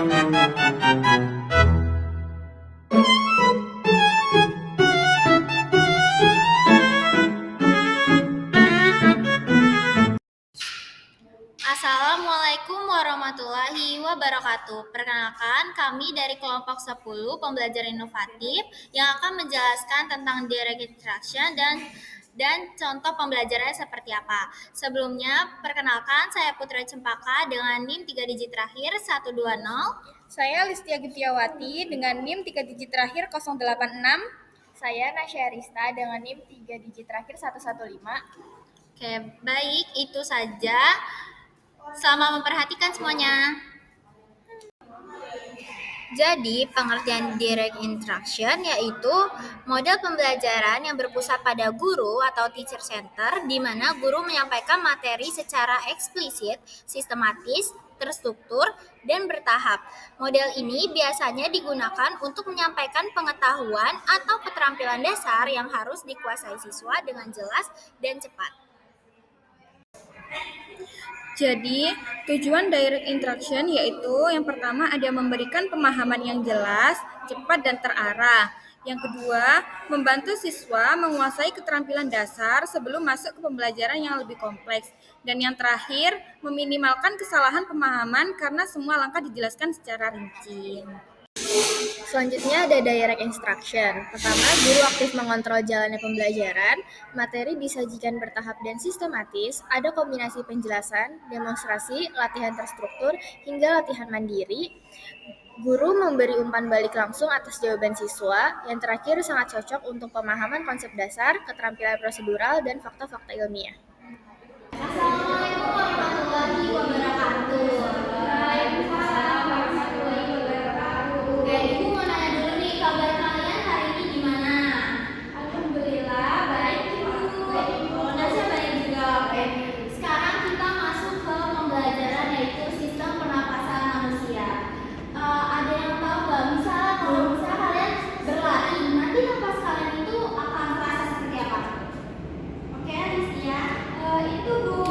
Assalamualaikum warahmatullahi wabarakatuh. Perkenalkan, kami dari kelompok 10 pembelajaran inovatif yang akan menjelaskan tentang direct instruction dan contoh pembelajarannya seperti apa. Sebelumnya, perkenalkan saya Putra Cempaka dengan NIM 3 digit terakhir 120. Saya Listia Gitiawati dengan NIM 3 digit terakhir 086. Saya Nasya Rista dengan NIM 3 digit terakhir 115. Oke, baik, itu saja. Selamat memperhatikan semuanya. Jadi, pengertian direct instruction yaitu model pembelajaran yang berpusat pada guru atau teacher center, di mana guru menyampaikan materi secara eksplisit, sistematis, terstruktur, dan bertahap. Model ini biasanya digunakan untuk menyampaikan pengetahuan atau keterampilan dasar yang harus dikuasai siswa dengan jelas dan cepat. Jadi, tujuan direct instruction yaitu yang pertama ada memberikan pemahaman yang jelas, cepat, dan terarah. Yang kedua, membantu siswa menguasai keterampilan dasar sebelum masuk ke pembelajaran yang lebih kompleks. Dan yang terakhir, meminimalkan kesalahan pemahaman karena semua langkah dijelaskan secara rinci. Selanjutnya ada direct instruction. Pertama, guru aktif mengontrol jalannya pembelajaran, materi disajikan bertahap dan sistematis, ada kombinasi penjelasan, demonstrasi, latihan terstruktur, hingga latihan mandiri. Guru memberi umpan balik langsung atas jawaban siswa. Yang terakhir sangat cocok untuk pemahaman konsep dasar, keterampilan prosedural, dan fakta-fakta ilmiah. Assalamualaikum warahmatullahi wabarakatuh. Ibu mau nanya dulu nih, kabar kalian hari ini gimana? Alhamdulillah baik Ibu. Nasya baik juga. Oke. Sekarang kita masuk ke pembelajaran yaitu sistem pernapasan manusia. Ada yang tahu nggak? Misalnya kalau kalian berlari, nanti napas kalian itu akan terasa seperti apa? Oke, Rizky ya. Itu Bu.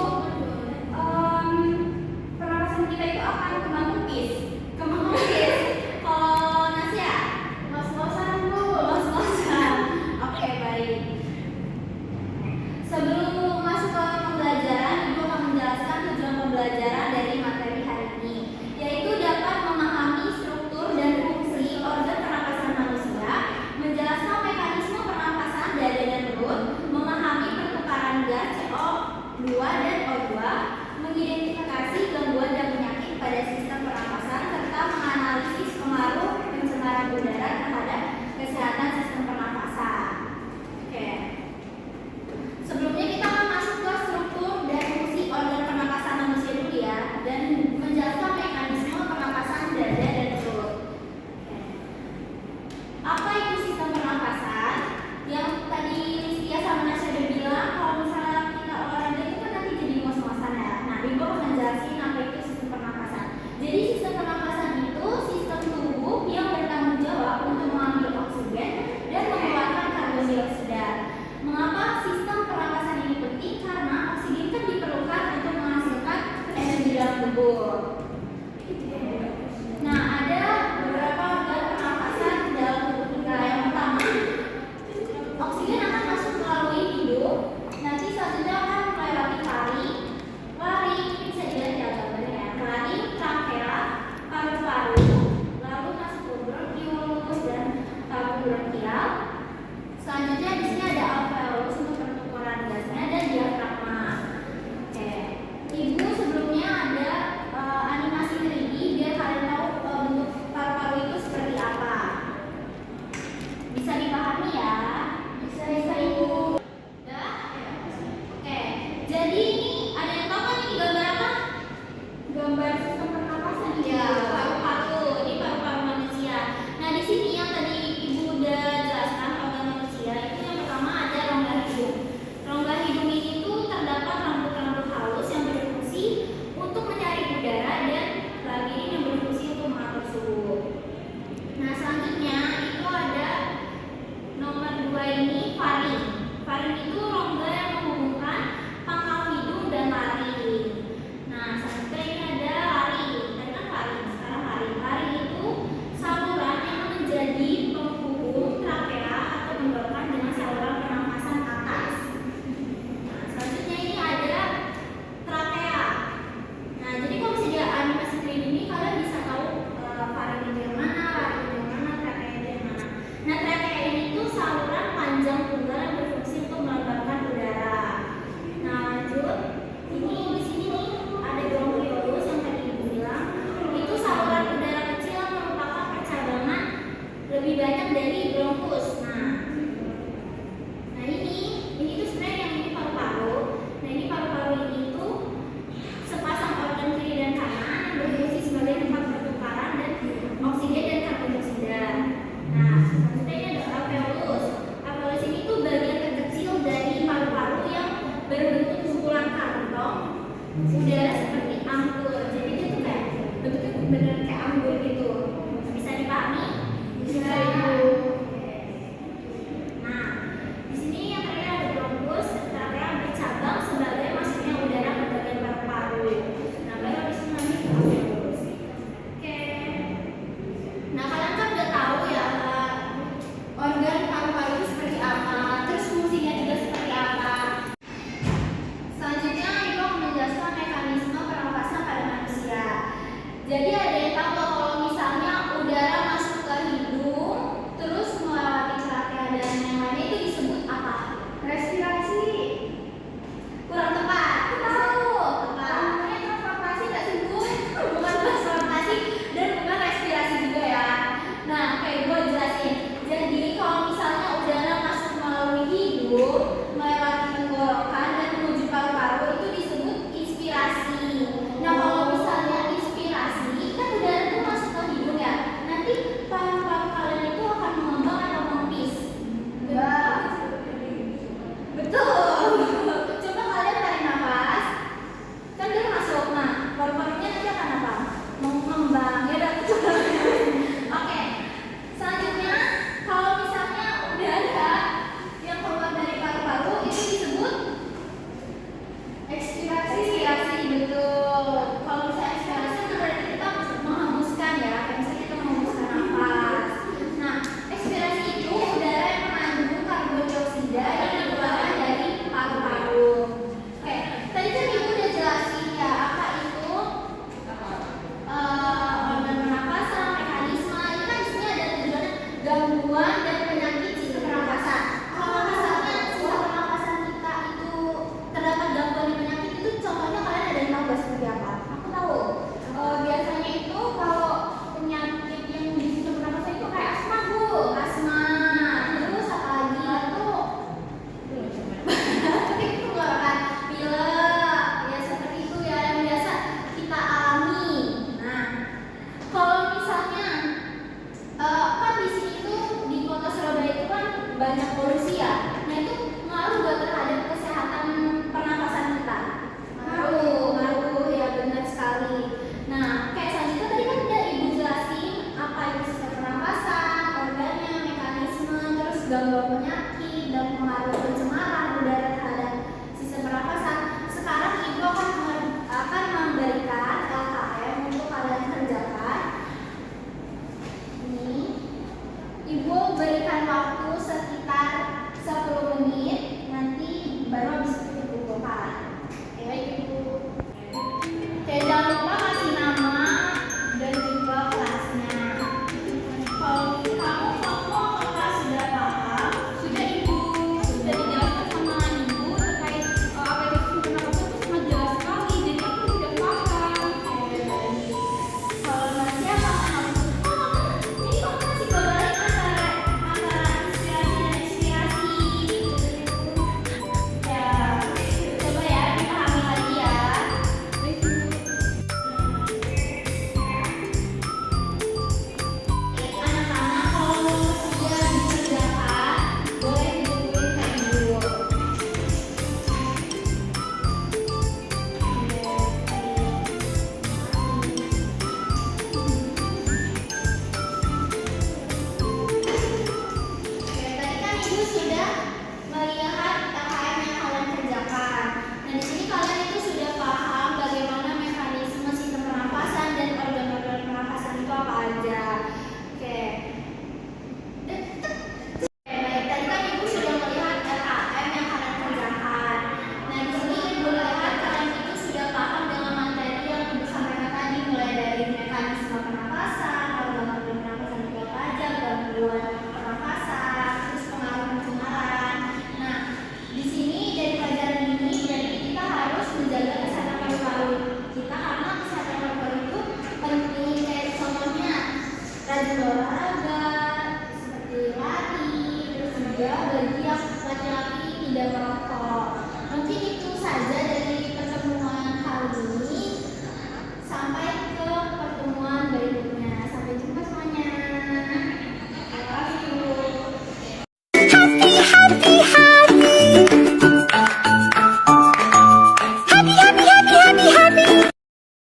kayak anggur gitu. Bisa dipahami? Bisa, Ibu.